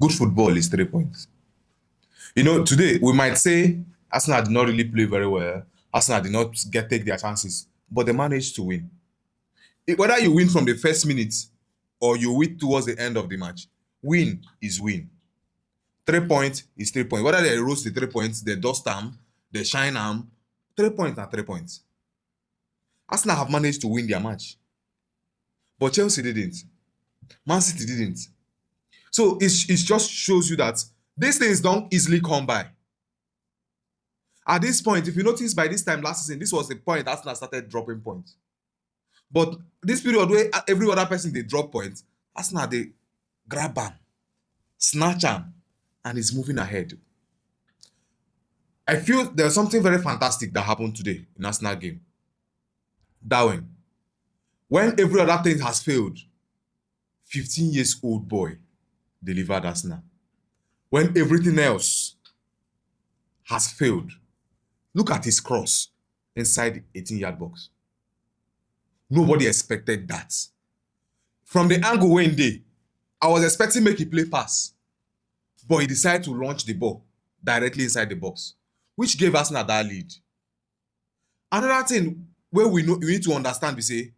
Good football is 3 points. Today we might say Arsenal did not really play very well. Arsenal did not take their chances, but they managed to win. Whether you win from the first minute or you win towards the end of the match, win is win. 3 points is 3 points. Whether they roast the 3 points, they dust them, they shine them, 3 points are 3 points. Arsenal have managed to win their match, but Chelsea didn't. Man City didn't. So it just shows you that these things don't easily come by. At this point, if you notice by this time last season, this was the point Arsenal started dropping points. But this period where every other person they drop points, Arsenal they grab them, snatch them, and is moving ahead. I feel there's something very fantastic that happened today in Arsenal game. Darwin, when every other thing has failed, 15 years old boy delivered Arsenal. When everything else has failed, look at his cross inside the 18-yard box. Nobody expected that. From the angle when I was expecting make he play pass, but he decided to launch the ball directly inside the box, which gave Arsenal that lead. Another thing where we need to understand, we say,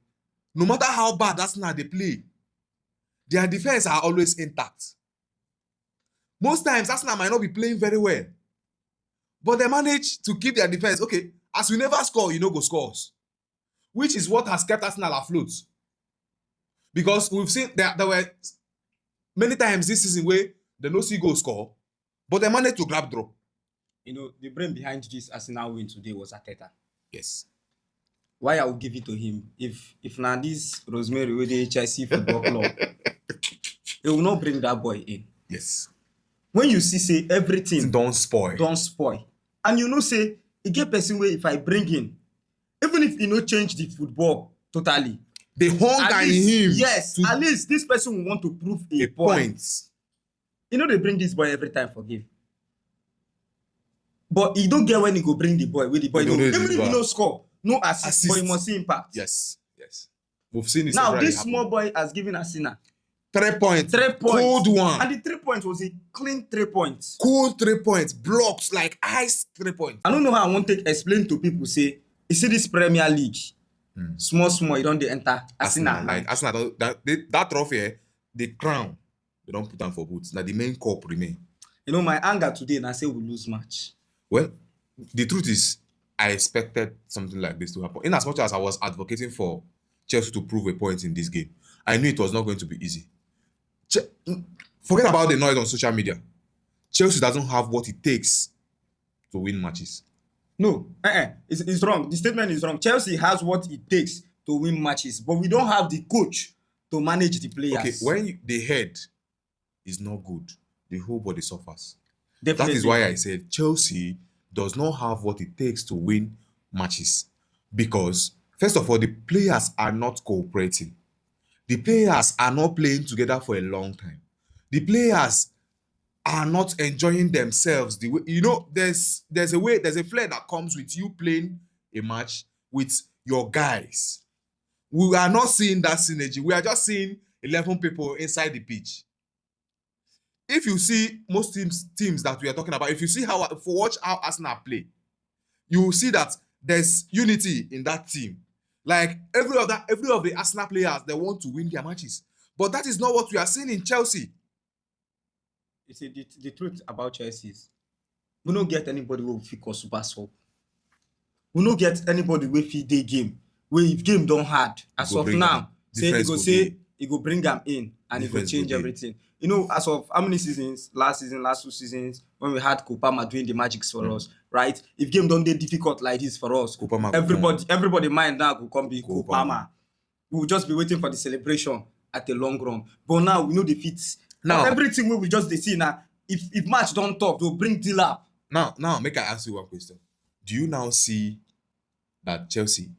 no matter how bad Arsenal they play, their defense are always intact. Most times, Arsenal might not be playing very well, but they manage to keep their defense. Okay, as we never score, go scores, which is what has kept Arsenal afloat. Because we've seen there were many times this season where they no see goal score, but they managed to grab draw. The brain behind this Arsenal win today was Arteta. Yes. Why I will give it to him? If now this Rosemary with the Chelsea Football Club, he will not bring that boy in. Yes. When you see everything don't spoil. And say it get person where if I bring in, even if change the football totally, the hunger in him. Yes, at least this person will want to prove a point. They bring this boy every time for game. But he don't get when he go bring the boy. With the boy, even if he no score, no assist, but he must see impact. Yes. We've seen this. Now this small boy has given Arsenal 3 points. 3 points. Cold one. And the 3 points was a clean 3 points. Cool 3 points. Blocks like ice 3 points. I don't know how I want to explain to people, say, you see this Premier League, small, you don't enter Arsenal. Like Arsenal, that trophy, the crown, they don't put on for boots. Now the main cup remain. My anger today, and I say we lose match. Well, the truth is, I expected something like this to happen. In as much as I was advocating for Chelsea to prove a point in this game, I knew it was not going to be easy. Forget about the noise on social media. Chelsea doesn't have what it takes to win matches. No, it's wrong. The statement is wrong. Chelsea has what it takes to win matches, but we don't have the coach to manage the players. Okay, when the head is not good, the whole body suffers. Definitely. That is why I said Chelsea does not have what it takes to win matches. Because, first of all, the players are not cooperating. The players are not playing together for a long time. The players are not enjoying themselves the way there's a flair that comes with you playing a match with your guys. We are not seeing that synergy. We are just seeing 11 people inside the pitch. If you see most teams that we are talking about, if you see watch how Arsenal play, you will see that there's unity in that team. Like every of the Arsenal players, they want to win their matches. But that is not what we are seeing in Chelsea. You see, the truth about Chelsea is we don't get anybody who will fit cause super sub. We don't get anybody who fit day game. Where if game don't hard, as of now, he go bring them in and he go change everything. As of how many seasons, last 2 seasons, when we had Kopama doing the magics for us, right? If game don't get difficult like this for us, everybody mind now will come be Kopama. We will just be waiting for the celebration at the long run. But now we know the fits. Now everything we just see now. If match don't talk, they'll bring deal up. Now make I ask you one question. Do you now see that Chelsea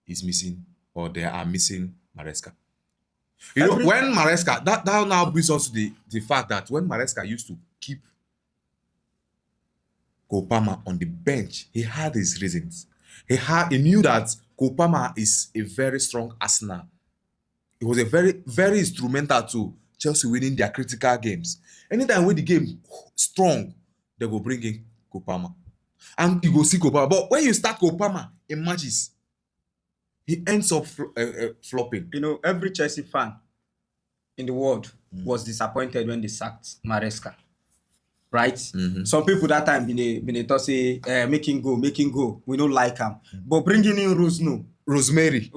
is missing, or they are missing Maresca? When Maresca, that now brings us to the fact that when Maresca used to keep Kopama on the bench, he had his reasons. He knew that Kopama is a very strong Arsenal. It was a very, very instrumental to Chelsea winning their critical games. Anytime when the game strong, they go bring in Kopama. And you go see Kopama. But when you start Kopama in matches, he ends up flopping. You know, every Chelsea fan in the world was disappointed when they sacked Maresca. Right? Some people that time been they thought say make him go. We don't like him. But bringing in Rosemary.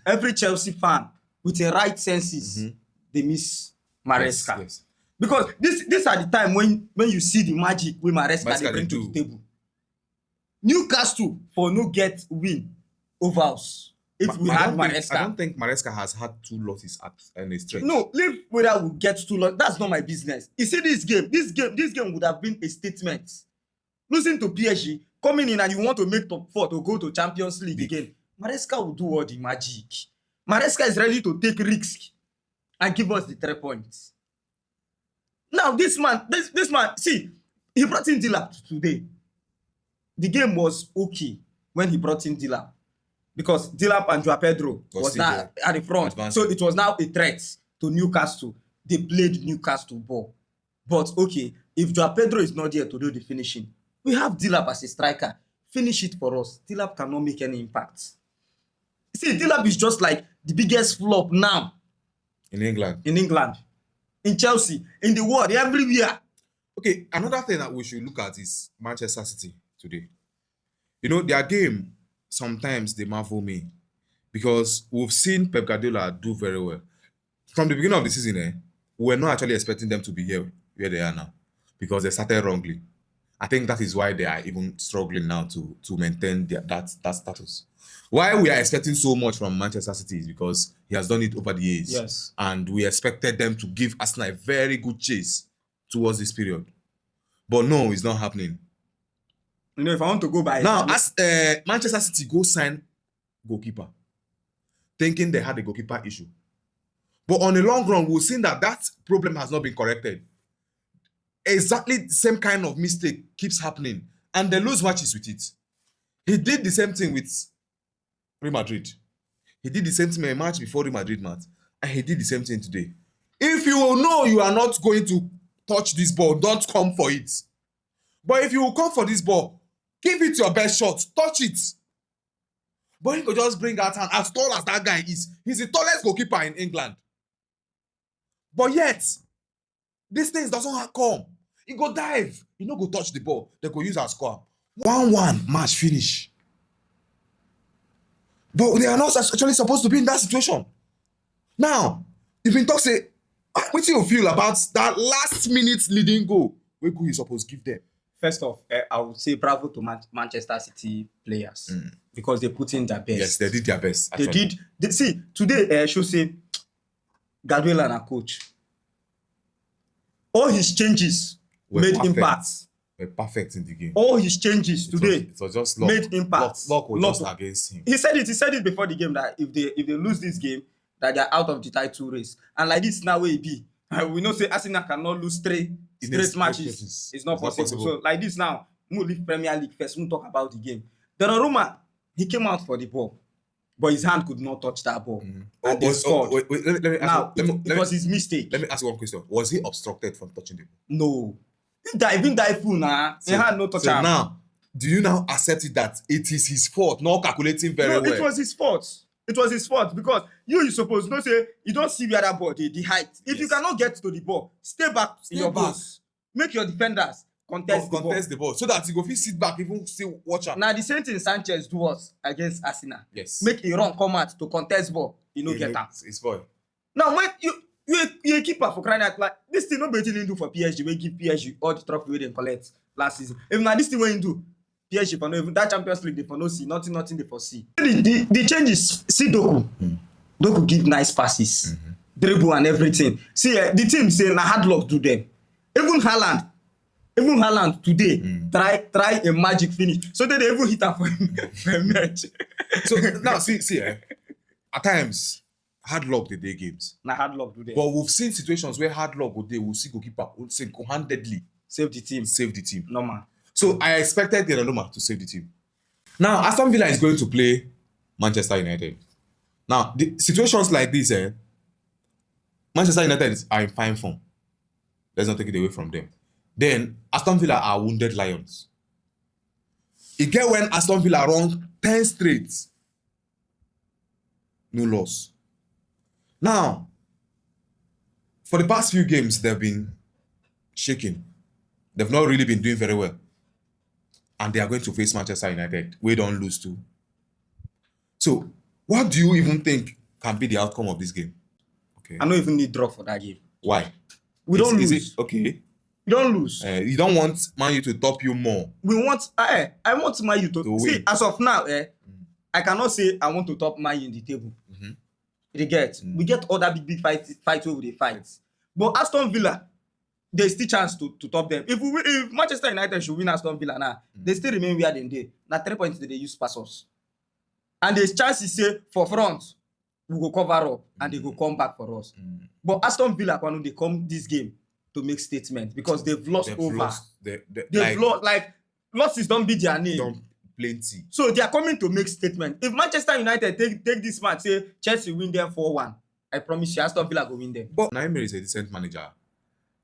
Every Chelsea fan with the right senses, they miss Maresca. Yes. Because Because this are the time when you see the magic with Maresca they bring to the table. Newcastle for no get win over us. If we had Maresca. I don't think Maresca has had 2 losses at any stretch. No, leave whether we get 2 losses. That's not my business. You see this game would have been a statement. Losing to PSG, coming in and you want to make top 4 to go to Champions League again. Maresca will do all the magic. Maresca is ready to take risk and give us the 3 points. Now this man, see, he brought in Dilap today. The game was okay when he brought in Dilap. Because Dilap and Joao Pedro was now at the front. Advancing. So it was now a threat to Newcastle. They played Newcastle ball. But okay, if Joao Pedro is not there to do the finishing, we have Dilap as a striker. Finish it for us. Dilap cannot make any impact. See, Dilap is just like the biggest flop now. In England. In Chelsea. In the world. Everywhere. Okay, another thing that we should look at is Manchester City today. You know, their game, sometimes they marvel me. Because we've seen Pep Guardiola do very well. From the beginning of the season, we were not actually expecting them to be here where they are now. Because they started wrongly. I think that is why they are even struggling now to maintain that status. Why we are expecting so much from Manchester City is because he has done it over the years. Yes. And we expected them to give Arsenal a very good chase towards this period. But no, it's not happening. You know, if I want to go by Now, as Manchester City go sign goalkeeper, thinking they had a goalkeeper issue. But on the long run, we've seen that problem has not been corrected. Exactly the same kind of mistake keeps happening. And they lose matches with it. He did the same thing with Real Madrid. He did the same thing in a match before Real Madrid match. And he did the same thing today. If you know you are not going to touch this ball, don't come for it. But if you will come for this ball, give it your best shot. Touch it. But he could just bring out hand as tall as that guy is. He's the tallest goalkeeper in England. But yet, these things doesn't come. He go dive. He no go touch the ball. They go use our score. 1-1 match finish. But they are not actually supposed to be in that situation. Now, you've been talking, say, what do you feel about that last minute leading goal? Where could you supposed to give them? First off, I would say bravo to Manchester City players because they put in their best. Yes, they did their best. Actually. See, today, I should say, Guardiola and a coach. All his changes made impact. Were perfect in the game. All his changes today it was just luck. made impact. Luck was just against him. He said it before the game that if they lose this game, that they're out of the title race. And like this now where it be. We know say Arsenal cannot lose straight matches. It's not possible. So like this now, we'll leave Premier League first. We'll talk about the game. Donnarumma, he came out for the ball, but his hand could not touch that ball. And they scored. Wait, let me ask it was his mistake. Let me ask you one question. Was he obstructed from touching the ball? No. He dive full now. He had no touch. So now, do you now accept it that it is his fault, not calculating very well? It was his fault. It was his fault because you suppose not say you don't see where that ball the height. If you cannot get to the ball, stay back in your box. Make your defenders contest the ball so that you go fit sit back, even still watch out. Now the same thing Sanchez do us against Arsenal. Yes. Make a run come out to contest ball. You know get out. It's boy. Now when you a keeper for crying out like this thing no better than do for PSG. We give PSG all the trophy they collect last season. If now this thing when you do. PSG for no even that Champions League they for no see nothing they for see. The changes see Doku. Doku give nice passes, dribble and everything. See the team say na hard luck do them. Even Haaland today try a magic finish. So they even hit her for a match. So now see at times hard luck they games. Na hard luck do them. But we've seen situations where hard luck we'll see goalkeeper single-handedly save the team. Normal. So I expected Donnarumma to save the team. Now, Aston Villa is going to play Manchester United. Now, the situations like this, Manchester United are in fine form. Let's not take it away from them. Then Aston Villa are wounded lions. It get when Aston Villa run 10 straight, no loss. Now, for the past few games, they've been shaking. They've not really been doing very well. And they are going to face Manchester United. We don't lose too. So, what do you even think can be the outcome of this game? Okay. I don't even need draw for that game. Why? We don't lose. Is it okay? We don't lose. You don't want Man U to top you more. We want. I want Man U to see. Win. As of now, I cannot say I want to top Man U in the table. Mhm. You get. We get other big fights where they fight. But Aston Villa, there's still chance to top them. If Manchester United should win Aston Villa now, they still remain where they dey. Now 3 points they use pass us. And there's chances say for front, we go cover up and they go come back for us. But Aston Villa, when they come this game to make statement because they've lost over. They've lost, like losses don't be their name. Don't plenty. So they are coming to make statement. If Manchester United take this match, say Chelsea win them 4-1, I promise you Aston Villa go win them. But Naimir is a decent manager.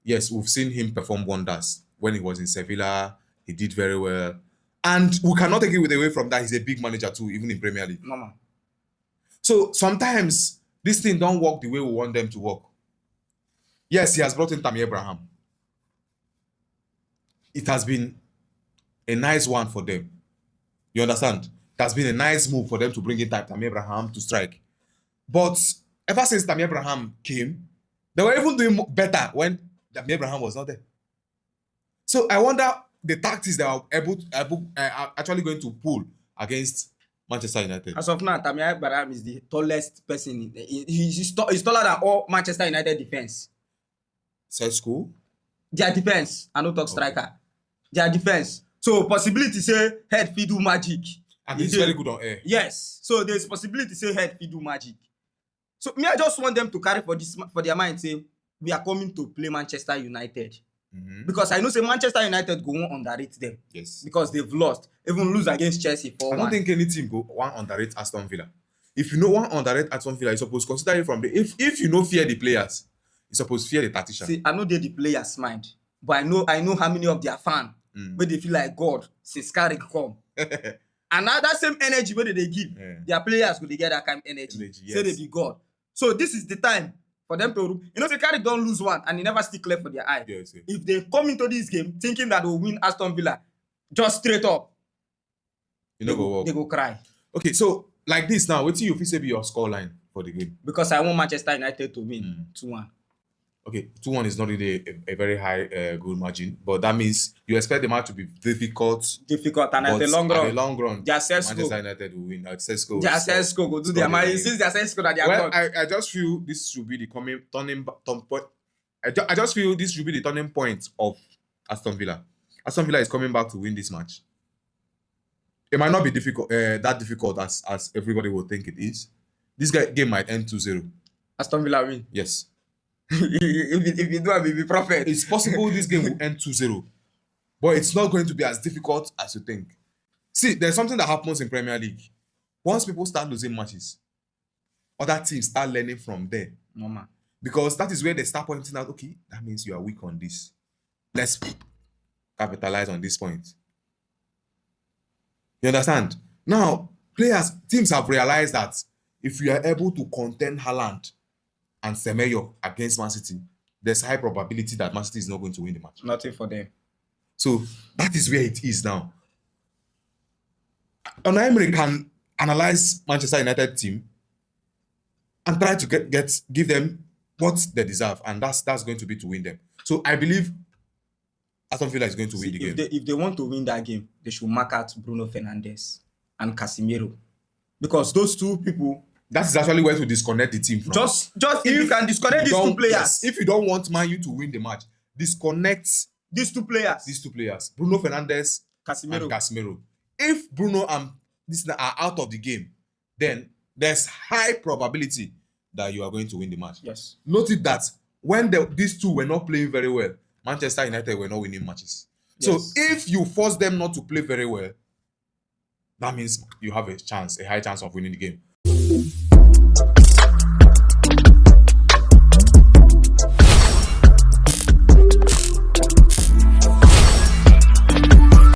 Yes, we've seen him perform wonders. When he was in Sevilla, he did very well. And we cannot take it away from that. He's a big manager too, even in Premier League. Mama. So sometimes this thing don't work the way we want them to work. Yes, he has brought in Tammy Abraham. It has been a nice one for them. You understand? It has been a nice move for them to bring in Tammy Abraham to strike. But ever since Tammy Abraham came, they were even doing better when Tammy Abraham was not there. So I wonder the tactics they are actually going to pull against Manchester United. As of now, Tammy Abraham is the tallest person. He's taller than all Manchester United defense. Sesko? Their defense. I don't talk striker. Their defense. So possibility say head fit do magic. And he's very good on air. Yes. So there's possibility say head fit do magic. So me, I just want them to carry for their mind say we are coming to play Manchester United. Because I know say Manchester United go on underrate them. Yes. Because they've lost. Even lose against Chelsea 4-1. I don't think any team go one underrate Aston Villa. If you know one underrate Aston Villa, you're supposed to consider it from the if you know fear the players, you're supposed to fear the tactician. See, I know they're the players' mind, but I know how many of their fans where they feel like God since Carrick come. And now that same energy where they give, their players will get that kind of energy. Say they be God. So this is the time for them to, say Carrick don't lose one and he never still clear for their eye. Yes. If they come into this game thinking that they'll win Aston Villa, just straight up, they go cry. Okay, so like this now, what do you feel say be your scoreline for the game? Because I want Manchester United to win 2-1. Okay, 2-1 is not really a very high good margin, but that means you expect the match to be difficult. And at the long run, Manchester United will win. Sesko go do their match. Since their Sesko that they are well, I just feel this should be the turning point. I just feel this should be the turning point of Aston Villa. Aston Villa is coming back to win this match. It might not be difficult, that difficult as everybody will think it is. This game might end 2-0. Aston Villa win. Yes. if you do, I will be prophet. It's possible this game will end 2-0, but it's not going to be as difficult as you think. See, there's something that happens in Premier League. Once people start losing matches, other teams start learning from there. Mama. Because that is where they start pointing out, okay, that means you are weak on this. Let's capitalize on this point. You understand? Now, teams have realized that if you are able to contain Haaland and Semenyo against Man City, there's high probability that Man City is not going to win the match. Nothing for them. So that is where it is now. Unai Emery can analyze Manchester United team and try to give them what they deserve, and that's going to be to win them. So I believe Aston Villa is going to win the game. If they want to win that game, they should mark out Bruno Fernandes and Casemiro, because those two people. That is actually where to disconnect the team from. Just if you can disconnect these two players. Yes, if you don't want Man U to win the match, disconnect these two players. Bruno Fernandes and Casemiro. If Bruno and this are out of the game, then there's high probability that you are going to win the match. Yes. Notice that when these two were not playing very well, Manchester United were not winning matches. Yes. So if you force them not to play very well, that means you have a high chance of winning the game.